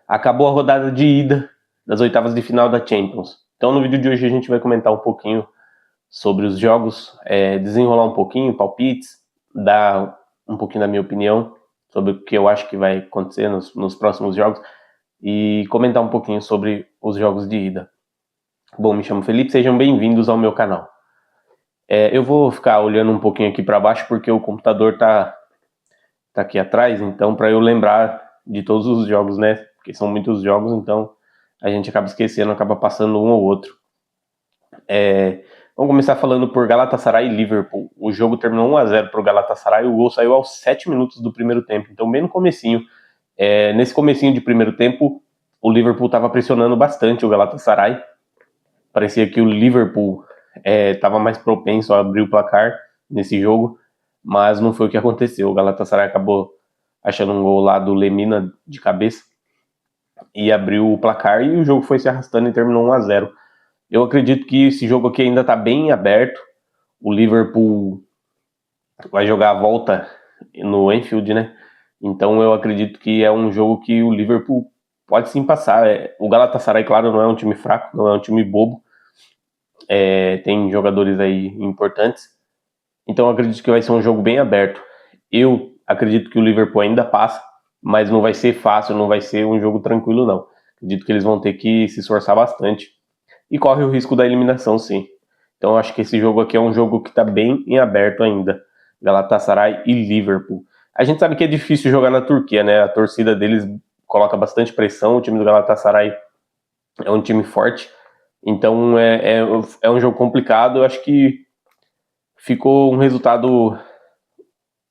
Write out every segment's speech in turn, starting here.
Acabou a rodada de ida das oitavas de final da Champions. Então no vídeo de hoje a gente vai comentar um pouquinho sobre os jogos, desenrolar um pouquinho, palpites, dar um pouquinho da minha opinião sobre o que eu acho que vai acontecer nos próximos jogos e comentar um pouquinho sobre os jogos de ida. Bom, me chamo Felipe, sejam bem-vindos ao meu canal. Eu vou ficar olhando um pouquinho aqui para baixo porque o computador tá aqui atrás, então para eu lembrar de todos os jogos, né? Porque são muitos jogos, então a gente acaba esquecendo, acaba passando um ou outro. Vamos começar falando por Galatasaray e Liverpool. O jogo terminou 1-0 para o Galatasaray, o gol saiu aos 7 minutos do primeiro tempo, então bem no comecinho. Nesse comecinho de primeiro tempo, o Liverpool estava pressionando bastante o Galatasaray. Parecia que o Liverpool estava mais propenso a abrir o placar nesse jogo, mas não foi o que aconteceu. O Galatasaray acabou achando um gol lá do Lemina de cabeça e abriu o placar e o jogo foi se arrastando e terminou 1-0. Eu acredito que esse jogo aqui ainda está bem aberto. O Liverpool vai jogar a volta no Anfield, né? Então eu acredito que é um jogo que o Liverpool pode sim passar. O Galatasaray, claro, não é um time fraco, não é um time bobo. Tem jogadores aí importantes. Então eu acredito que vai ser um jogo bem aberto. Eu acredito que o Liverpool ainda passa, mas não vai ser fácil, não vai ser um jogo tranquilo, não. Acredito que eles vão ter que se esforçar bastante. E corre o risco da eliminação, sim. Então eu acho que esse jogo aqui é um jogo que está bem em aberto ainda. Galatasaray e Liverpool. A gente sabe que é difícil jogar na Turquia, né? A torcida deles coloca bastante pressão. O time do Galatasaray é um time forte. Então é um jogo complicado. Eu acho que ficou um resultado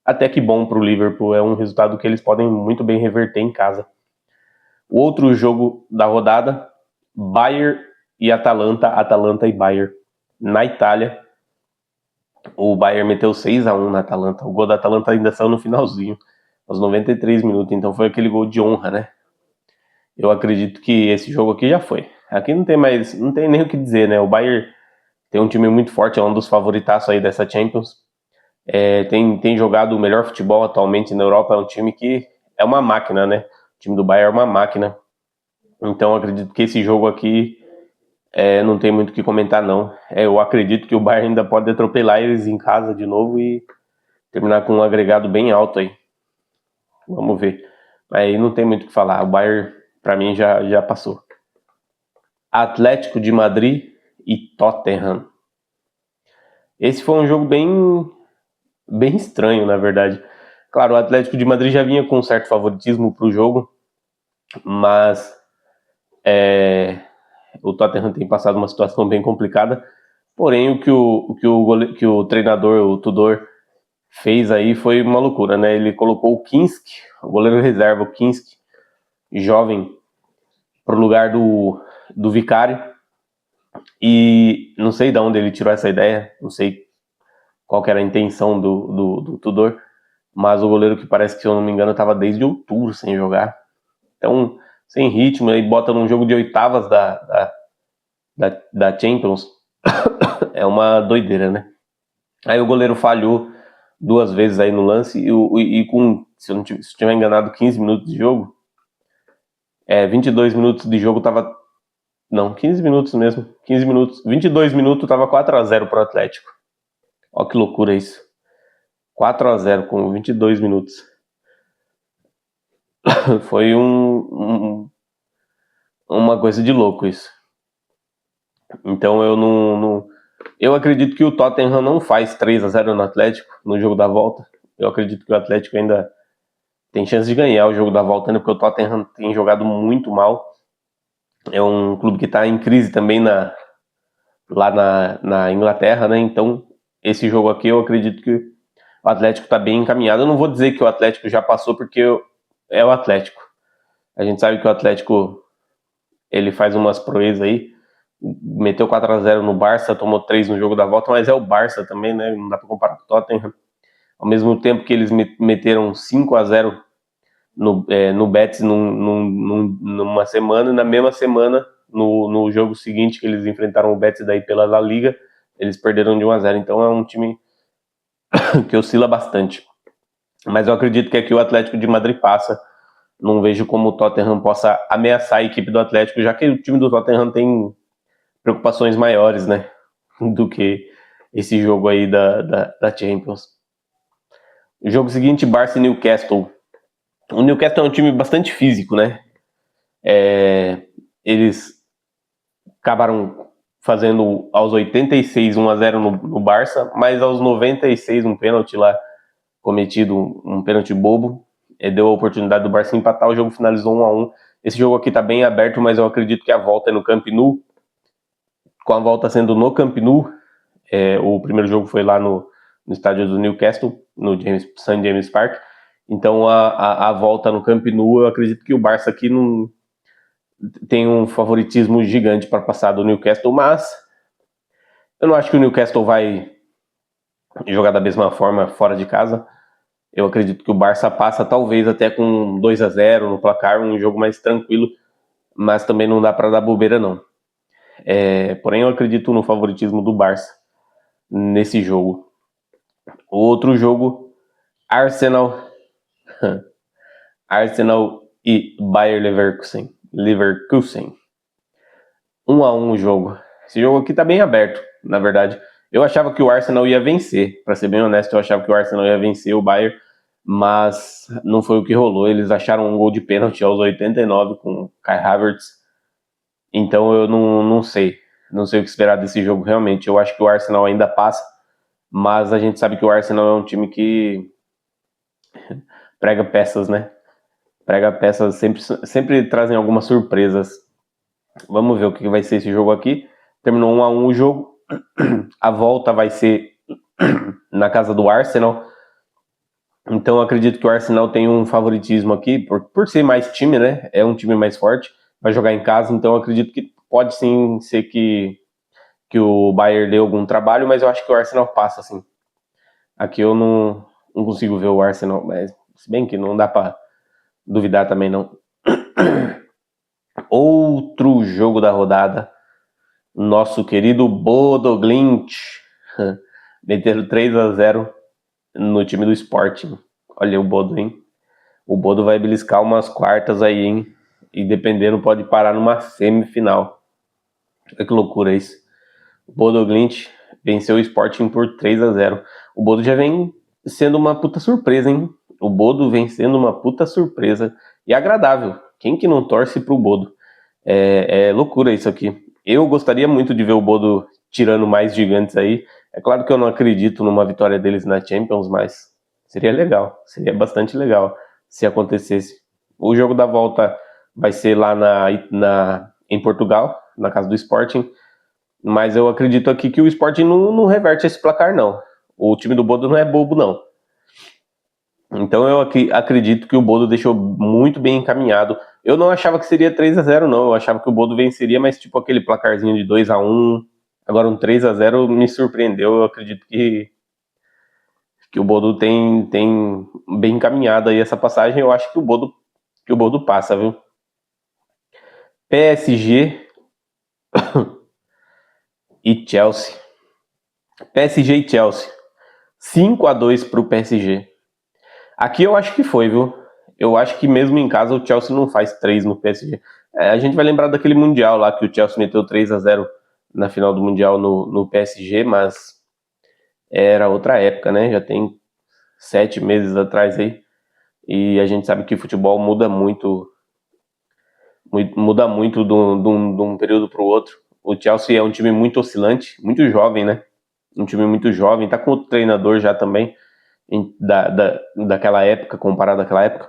até que bom para o Liverpool. É um resultado que eles podem muito bem reverter em casa. O outro jogo da rodada, Bayern e Atalanta e Bayern. Na Itália, o Bayern meteu 6-1 na Atalanta. O gol da Atalanta ainda saiu no finalzinho, aos 93 minutos. Então foi aquele gol de honra, né? Eu acredito que esse jogo aqui já foi. Aqui não tem nem o que dizer, né? O Bayern tem um time muito forte, é um dos favoritaços aí dessa Champions. Tem jogado o melhor futebol atualmente na Europa. É um time que é uma máquina, né? O time do Bayern é uma máquina. Então eu acredito que esse jogo aqui não tem muito o que comentar, não. Eu acredito que o Bayern ainda pode atropelar eles em casa de novo e terminar com um agregado bem alto aí. Vamos ver. Aí não tem muito o que falar. O Bayern, para mim, já passou. Atlético de Madrid e Tottenham. Esse foi um jogo bem estranho, na verdade. Claro, o Atlético de Madrid já vinha com um certo favoritismo para o jogo, mas o Tottenham tem passado uma situação bem complicada. Porém, o que o treinador, o Tudor, fez aí foi uma loucura, né? Ele colocou o Kinski, o goleiro reserva, o Kinski, jovem, para o lugar do Vicário. E não sei de onde ele tirou essa ideia, não sei qual que era a intenção do Tudor, mas o goleiro que parece que, se eu não me engano, estava desde outubro sem jogar. Então, sem ritmo, aí bota num jogo de oitavas da Champions, é uma doideira, né? Aí o goleiro falhou 2 vezes aí no lance e com, se eu não estiver enganado, 15 minutos de jogo, 22 minutos de jogo tava... Não, 15 minutos mesmo. 15 minutos. 22 minutos tava 4-0 pro Atlético. Ó que loucura isso. 4-0 com 22 minutos. Foi uma coisa de louco isso. Então eu acredito que o Tottenham não faz 3-0 no Atlético no jogo da volta. Eu acredito que o Atlético ainda tem chance de ganhar o jogo da volta, né? Porque o Tottenham tem jogado muito mal. É um clube que está em crise também lá na Inglaterra, né? Então, esse jogo aqui eu acredito que o Atlético está bem encaminhado. Eu não vou dizer que o Atlético já passou, porque é o Atlético. A gente sabe que o Atlético, ele faz umas proezas aí. Meteu 4-0 no Barça, tomou 3 no jogo da volta, mas é o Barça também, né? Não dá para comparar com o Tottenham. Ao mesmo tempo que eles meteram 5-0 no Betis numa semana, e na mesma semana, no jogo seguinte que eles enfrentaram o Betis daí pela La Liga, eles perderam de 1-0. Então é um time que oscila bastante. Mas eu acredito que aqui o Atlético de Madrid passa. Não vejo como o Tottenham possa ameaçar a equipe do Atlético, já que o time do Tottenham tem preocupações maiores, né, do que esse jogo aí da Champions. O jogo seguinte, Barça e Newcastle. O Newcastle é um time bastante físico, né? Eles acabaram fazendo aos 86 1-0 no Barça, mas aos 96 um pênalti lá cometido, um pênalti bobo, deu a oportunidade do Barça empatar, o jogo finalizou 1-1. Esse jogo aqui tá bem aberto, mas eu acredito que a volta é no Camp Nou. Com a volta sendo no Camp Nou, o primeiro jogo foi lá no estádio do Newcastle, no St. James Park. Então a volta no Camp Nou, eu acredito que o Barça aqui não tem um favoritismo gigante para passar do Newcastle, mas eu não acho que o Newcastle vai jogar da mesma forma fora de casa. Eu acredito que o Barça passa talvez até com 2-0 no placar, um jogo mais tranquilo, mas também não dá para dar bobeira não. Porém eu acredito no favoritismo do Barça nesse jogo. Outro jogo, Arsenal e Bayer Leverkusen. 1-1 o jogo. Esse jogo aqui tá bem aberto, na verdade. Eu achava que o Arsenal ia vencer, para ser bem honesto, eu achava que o Arsenal ia vencer o Bayern, mas não foi o que rolou. Eles acharam um gol de pênalti aos 89 com o Kai Havertz. Então eu não sei o que esperar desse jogo realmente. Eu acho que o Arsenal ainda passa, mas a gente sabe que o Arsenal é um time que prega peças, né? Prega peças, sempre trazem algumas surpresas. Vamos ver o que vai ser esse jogo aqui. Terminou 1-1 o jogo. A volta vai ser na casa do Arsenal. Então eu acredito que o Arsenal tem um favoritismo aqui, por ser mais time, né? É um time mais forte, vai jogar em casa, então eu acredito que pode sim ser que o Bayern dê algum trabalho, mas eu acho que o Arsenal passa, assim. Aqui eu não consigo ver o Arsenal, mas se bem que não dá pra duvidar também, não. Outro jogo da rodada, nosso querido Bodo Glimt meteram 3-0 no time do Sporting. Olha o Bodo, hein? O Bodo vai beliscar umas quartas aí, hein? E dependendo pode parar numa semifinal. Olha que loucura isso. O Bodo Glimt venceu o Sporting por 3-0. O Bodo já vem sendo uma puta surpresa, hein? O Bodo vem sendo uma puta surpresa e agradável. Quem que não torce pro Bodo? É loucura isso aqui. Eu gostaria muito de ver o Bodo tirando mais gigantes aí. É claro que eu não acredito numa vitória deles na Champions, mas seria legal. Seria bastante legal se acontecesse. O jogo da volta vai ser lá em Portugal, na casa do Sporting. Mas eu acredito aqui que o Sporting não reverte esse placar, não. O time do Bodo não é bobo, não. Então eu acredito que o Bodo deixou muito bem encaminhado. Eu não achava que seria 3-0, não. Eu achava que o Bodo venceria, mas tipo aquele placarzinho de 2-1. Agora um 3-0 me surpreendeu. Eu acredito que o Bodo tem bem encaminhado aí essa passagem. Eu acho que o Bodo passa, viu? PSG e Chelsea. PSG e Chelsea. 5-2 pro PSG. Aqui eu acho que foi, viu? Eu acho que mesmo em casa o Chelsea não faz 3 no PSG. A gente vai lembrar daquele Mundial lá que o Chelsea meteu 3-0 na final do Mundial no PSG, mas era outra época, né? Já tem 7 meses atrás aí. E a gente sabe que futebol muda muito de um período para o outro. O Chelsea é um time muito oscilante, muito jovem, né? Um time muito jovem, tá com outro treinador já também, daquela época, comparado àquela época.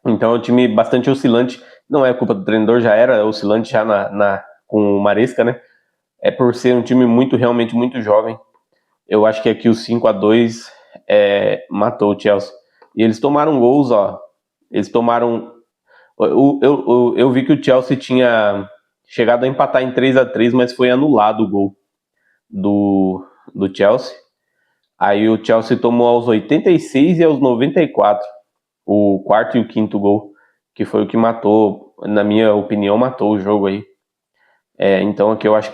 Então é um time bastante oscilante. Não é culpa do treinador, já era oscilante já com o Maresca, né? É por ser um time realmente muito jovem. Eu acho que aqui o 5-2 matou o Chelsea. E eles tomaram gols, ó. Eles tomaram. Eu vi que o Chelsea tinha chegado a empatar em 3-3, mas foi anulado o gol do Chelsea. Aí o Chelsea tomou aos 86 e aos 94 o quarto e o quinto gol, que foi o que matou, na minha opinião, matou o jogo aí. Então aqui eu acho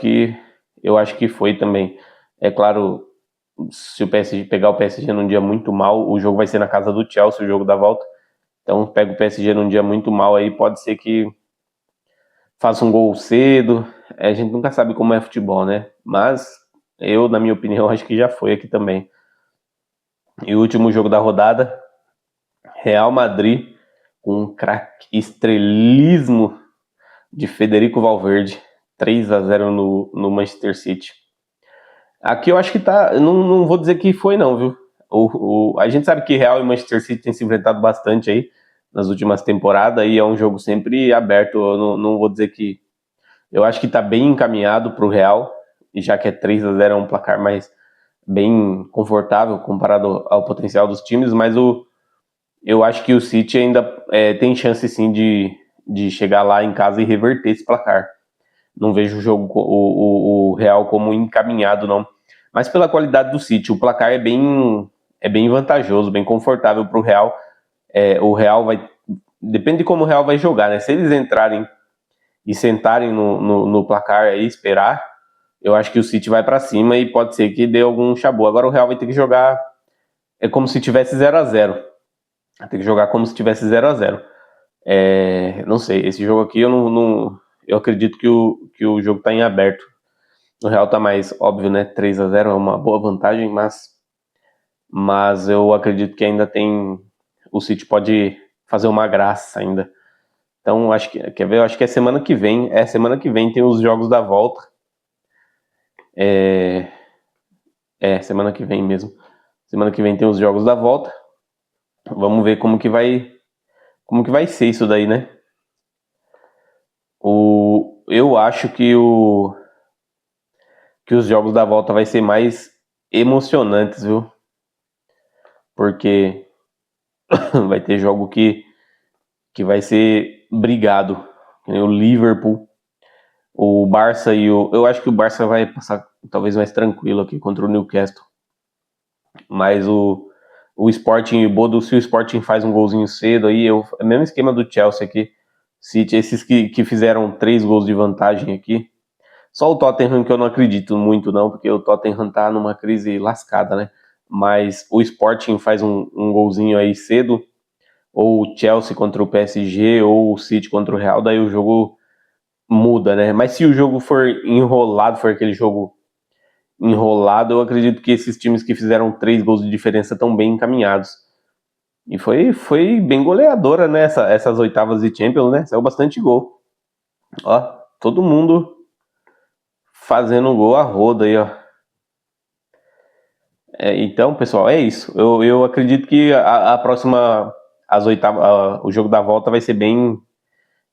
que foi também. É claro, se o PSG pegar o PSG num dia muito mal, o jogo vai ser na casa do Chelsea, o jogo da volta. Então pega o PSG num dia muito mal aí, pode ser que faça um gol cedo. A gente nunca sabe como é futebol, né? Mas eu, na minha opinião, acho que já foi aqui também. E o último jogo da rodada, Real Madrid com um craque estrelismo de Federico Valverde, 3-0 no Manchester City. Aqui eu acho que tá. Não vou dizer que foi, não, viu? A gente sabe que Real e Manchester City têm se enfrentado bastante aí nas últimas temporadas e é um jogo sempre aberto. Eu não vou dizer que. Eu acho que tá bem encaminhado pro Real, e já que é 3-0 é um placar mais bem confortável comparado ao potencial dos times, mas eu acho que o City ainda tem chance sim de chegar lá em casa e reverter esse placar. Não vejo o Real como encaminhado, não. Mas pela qualidade do City, o placar é bem vantajoso, bem confortável para o Real. O Real vai. Depende de como o Real vai jogar, né? Se eles entrarem e sentarem no placar aí, esperar, eu acho que o City vai para cima e pode ser que dê algum chabu. Agora o Real vai ter que jogar. É como se tivesse 0-0. Tem que jogar como se tivesse 0-0. Não sei, esse jogo aqui eu acredito que o jogo está em aberto. O Real tá mais óbvio, né? 3-0 é uma boa vantagem, mas eu acredito que ainda tem. O City pode fazer uma graça ainda. Então, acho que. Quer ver? Eu acho que é semana que vem. Semana que vem tem os jogos da volta. Semana que vem mesmo. Semana que vem tem os jogos da volta. Vamos ver como que vai. Como que vai ser isso daí, né? Eu acho que os jogos da volta vai ser mais emocionantes, viu? Porque vai ter jogo que vai ser brigado. O Liverpool, o Barça e o. Eu acho que o Barça vai passar talvez mais tranquilo aqui contra o Newcastle. Mas o Sporting e o Bodo, se o Sporting faz um golzinho cedo aí, é o mesmo esquema do Chelsea aqui. City, esses que fizeram 3 gols de vantagem aqui. Só o Tottenham que eu não acredito muito, não, porque o Tottenham tá numa crise lascada, né? Mas o Sporting faz um golzinho aí cedo, ou o Chelsea contra o PSG, ou o City contra o Real, daí o jogo muda, né? Mas se o jogo for enrolado, for aquele jogo enrolado, eu acredito que esses times que fizeram 3 gols de diferença estão bem encaminhados. E foi bem goleadora, né? Essas oitavas de Champions, né? Saiu bastante gol. Ó, todo mundo fazendo gol a roda aí, ó. Então, pessoal, é isso. Eu acredito que a próxima, as oitavas, o jogo da volta vai ser bem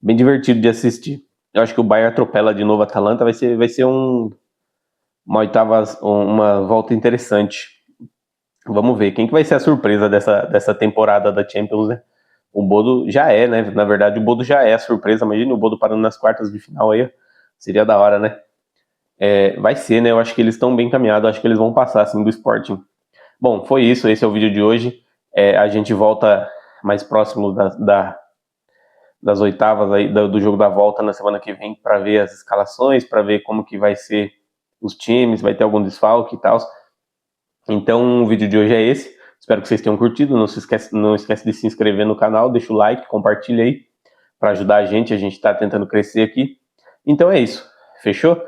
divertido de assistir. Eu acho que o Bayern atropela de novo a Atalanta, vai ser uma volta interessante. Vamos ver quem que vai ser a surpresa dessa temporada da Champions, né? O Bodo já é, né? Na verdade, o Bodo já é a surpresa. Imagina o Bodo parando nas quartas de final aí. Seria da hora, né? Vai ser, né? Eu acho que eles estão bem encaminhados. Acho que eles vão passar, assim, do Sporting. Bom, foi isso. Esse é o vídeo de hoje. A gente volta mais próximo das oitavas aí, do jogo da volta na semana que vem para ver as escalações, para ver como que vai ser os times, vai ter algum desfalque e tal. Então o vídeo de hoje é esse. Espero que vocês tenham curtido. Não esquece de se inscrever no canal, deixa o like, compartilha aí para ajudar a gente. A gente está tentando crescer aqui. Então é isso. Fechou?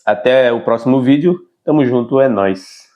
Até o próximo vídeo. Tamo junto, é nóis.